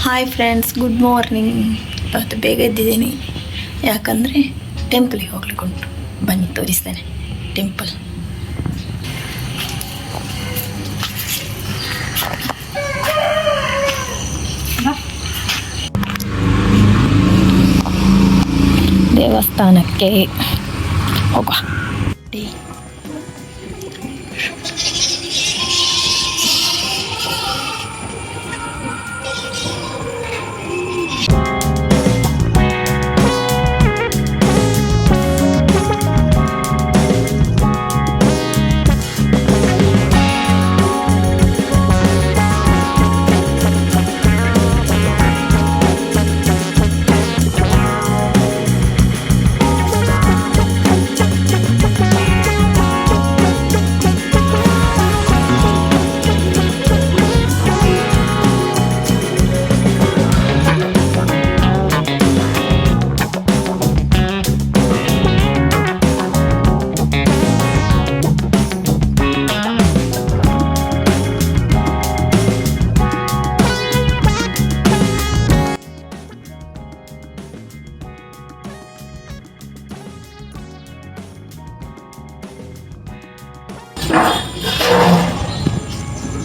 Hi friends, good morning. ಇವತ್ತು ಬೇಗ ಎದ್ದಿದ್ದೀನಿ, ಯಾಕಂದರೆ ಟೆಂಪಲಿಗೆ ಹೋಗ್ಲಿಕ್ಕೆ ಉಂಟು. ಬನ್ನಿ ತೋರಿಸ್ತೇನೆ ಟೆಂಪಲ್. ದೇವಸ್ಥಾನಕ್ಕೆ ಹೋಗುವ.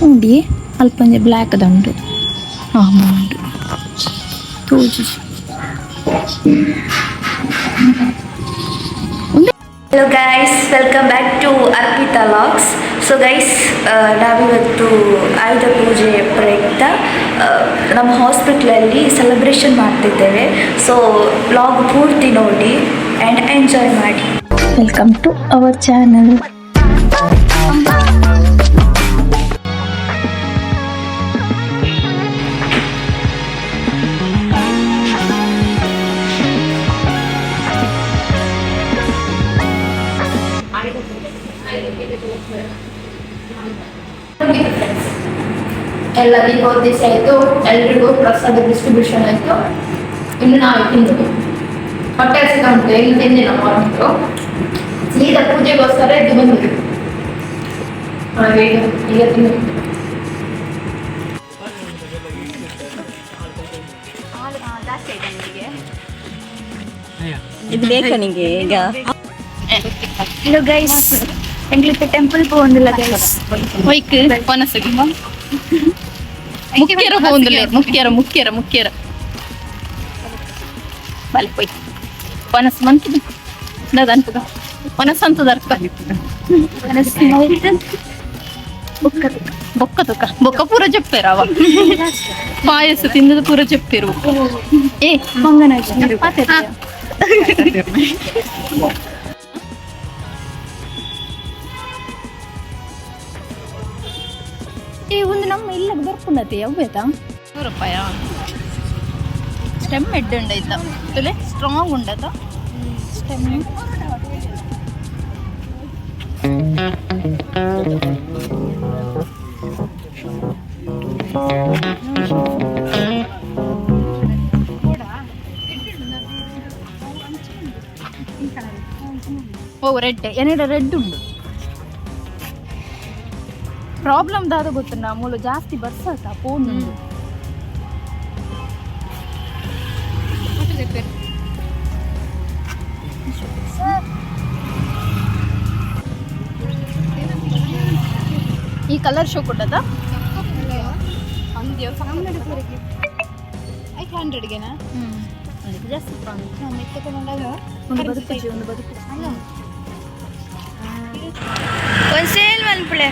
ನೋಡಿ, ಅಲ್ಪಂಜೆ ಬ್ಲ್ಯಾಕ್ ದಂಡು ಉಂಟು ತೋಜಿ. Hello guys, welcome back to Arpita vlogs. So guys, ನಾವಿವತ್ತು ಆಯುಧ ಪೂಜೆ ಪ್ರಯುಕ್ತ ನಮ್ಮ ಹಾಸ್ಪಿಟ್ಲಲ್ಲಿ ಸೆಲೆಬ್ರೇಷನ್ ಮಾಡ್ತಿದ್ದೇವೆ. ಸೊ ವ್ಲಾಗ್ ಪೂರ್ತಿ ನೋಡಿ ಆ್ಯಂಡ್ ಎಂಜಾಯ್ ಮಾಡಿ. Welcome to our channel. ಎಲ್ಲ ದೀಪಾವಳಿ ದಿವಸ ಆಯಿತು, ಎಲ್ರಿಗೂ ಪ್ರಸಾದ ಡಿಸ್ಟ್ರಿಬ್ಯೂಷನ್ ಆಯಿತು. ಇನ್ನು ನಾವು ತಿಂದು ಹೊಟ್ಟೆ ಹಸಿತ ಉಂಟು, ಇನ್ನು ತಿಂದಿಲ್ಲ ಮಾರ್ನಿಂಗು. ಸೀದಾ ಪೂಜೆಗೋಸ್ಕರ ಎದ್ದು ಬಂದಿದ್ದು. ಹಾಗೆ ಈಗ ತಿಂದು ಇದು ಬೇಕಾ ನಿಮಗೆ ಈಗ? ಹಲೋ ಗೈಸ್, ಎಂಗ್ಲಿಕ್ಕೆ ಟೆಂಪಲ್ പോകുന്നില്ല ಗೈಸ್. ಹೋಯ್ಕ್ ಪನಸಗಿ ಮುಖ್ಯರ പോകുന്നിಲ್ಲ, ಮುಖ್ಯರ ಬಲ್ ಹೋಯ್ ಪನಸ್ ಮಂತಿದ ಅನ್ಪುಗ ಪನಸ್ ಅಂತದ ಅರ್ಥ ಬೊಕ್ಕ ಪೂರ చెప్పారు ಅವ ಪಾಯಸ ತಿಂದದ ಪೂರ చెప్పారు. ಏ ಮಂಗನ ಒಂದು ನಮ್ಮ ಇಲ್ಲಕ್ಕೆ ಬರ್ಕೊಂಡತಿ ಯಾವ್ಬೇತ ರೂಪಾಯ ಸ್ಟೆಮ್ ಎಡ್ ಉಂಡೈತ ತುಲೆ ಸ್ಟ್ರಾಂಗ್ ಉಂಡತ ಸ್ಟೆಮ್. ಓ ರೆಡ್ ಏನೇಡ ರೆಡ್ ಉಂಡು. ಪ್ರಾಬ್ಲಮ್ ದಾದ ಗೊತ್ತುಂಡ ಮೂಲ ಜಾಸ್ತಿ ಬರ್ಸತ್ತ ಫೋನ್. ಈ ಕಲರ್ ಶೋ ಕೊಟ್ಟದ 500ಗೆನಾ? ಅದಕ್ಕೆ ಜಾಸ್ತಿ ಒಂದು ಬದುಕು ಒಂದು ಸೇಲ್ ಮನ್ಪುಳೆ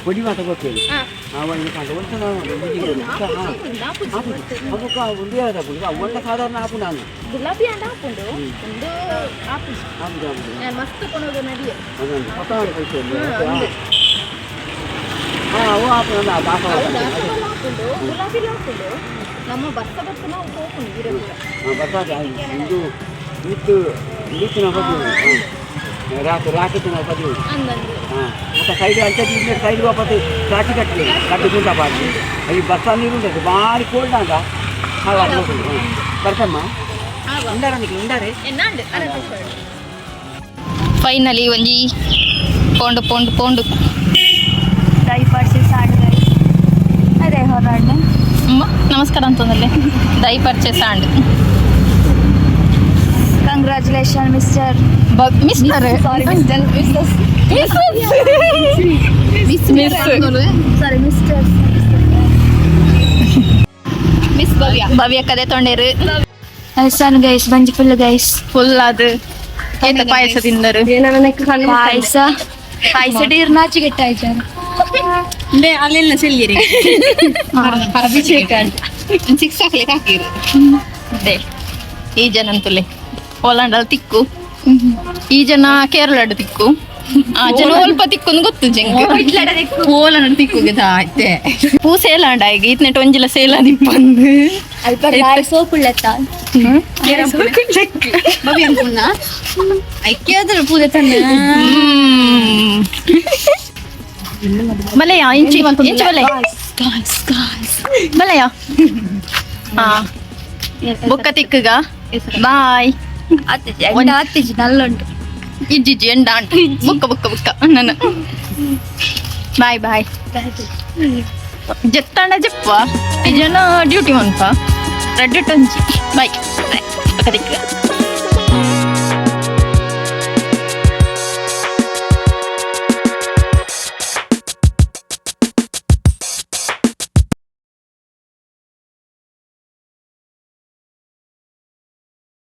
పొడి మాట కొట్టేది వంట సాధారణ ఆపున్నాను ಗುಲಾಬಿ ಅಂಡ ಹಾಕೊಂಡು ಒಂದು ಮಸ್ತ್ ಕೊಡೋದು ನಡಿಯೇ ಹಾಕೊಂಡು ಗುಲಾಬಿ ಹಾಕೊಂಡು ನಮ್ಮ ಬರ್ತ ನಾವು ಹೋಗ್ಕೊಂಡು ಇದು ರಾಕೆಟ್ ಅಂದಂದು సైడ్ అంటే దీంట్లో సైడ్ పోతే కాటి కట్టుకుంటా పాటి అవి బస్తా నీరు ఉంటుంది భారీ కోల్డ్ అంట ಬರ್ಸಮ್ಮ ಉಂಡಾರ ಉಂಡಾರೆ ಫೈನಲಿ ಒಂಜಿ ಪೋಂಡು ಪೋಂಡು ಪೋಂಡು ದಯಪಡಿಸಿ ಸಾಡು ಅದೇ ಹೊರಾಡು ನಮಸ್ಕಾರ ಅಂತಂದಲ್ಲೇ ದೈ purchase and congratulation mister mister sorry mister sorry mister miss Bhavya ಕದೆ ತೊಂಡೇರು ಸನ್ ಗೈಸ್ ಬಂಜಿ ಫುಲ್ ಗೈಸ್ ಫುಲ್ ಅದು ಏತ ಪಾಯಸ ತಿಂದರು ಪಾಯಸ ಡೀರ್ ನಾಚಿಗೆಟ್ಟ ಆಯ್ತಾರ ಅಲ್ಲೆಲ್ಲ ಚೆಲ್ಲಿರಿ ಸಿಕ್ಸ್ ಹಾಕ್ಲಿಕ್ಕೆ ಹಾಕಿರು ಅದೇ ಈ ಜನ ಅಂತಲೇ ಪೋಲಾಂಡಲ್ಲಿ ತಿಕ್ಕು ಈ ಜನ ಕೇರಳಡ್ ತಿಕ್ಕು ಆ ಜನ ಸ್ವಲ್ಪ ತಿಕ್ಕೊಂದು ಗೊತ್ತು ಜಂಗ್ ಪೋಲಾಂಡ್ ತಿಕ್ಕುಗೆ ಆಯ್ತೆ ಪೂ ಸೇಲಾಂಡ ಈಗ ಇತ್ನೆಟ್ ಒಂಜಿಲ ಸೇಲ ದಿಪ್ಪಂದು ಸೋಪುಳ್ಳತ್ತ ಬವಿ ಅನ್ಕೊಂಡ ಐಕ್ಯಾದ್ರ ಪೂಜೆ ತಂದ ಮಲೆಯ ಇಂಚಿ ಇಂಚು ಮಲೆ ಮಲೆಯ ಹಾ ಬೊಕ್ಕ ತಿಕ್ಕಗ ಬಾಯ್ ಅತ್ತಿಜಿ ನಲ್ಲುಂಟು ಇಜ್ಜಿಜ್ಜಿ ಎಂಡ ಅಂಟು ಬುಕ್ಕ ಬುಕ್ಕ ಬುಕ್ಕ ನನ್ನ ಬಾಯ್ ಬಾಯ್ ಜತ್ತಾಂಡ ಜಪ್ಪ ಈ ಜನ ಡ್ಯೂಟಿ ಮನ್ಪ ರೆಡ್ ಟಂಚಿ ಬಾಯ್ ಬೊಕ್ಕ ತಿಕ್ಕ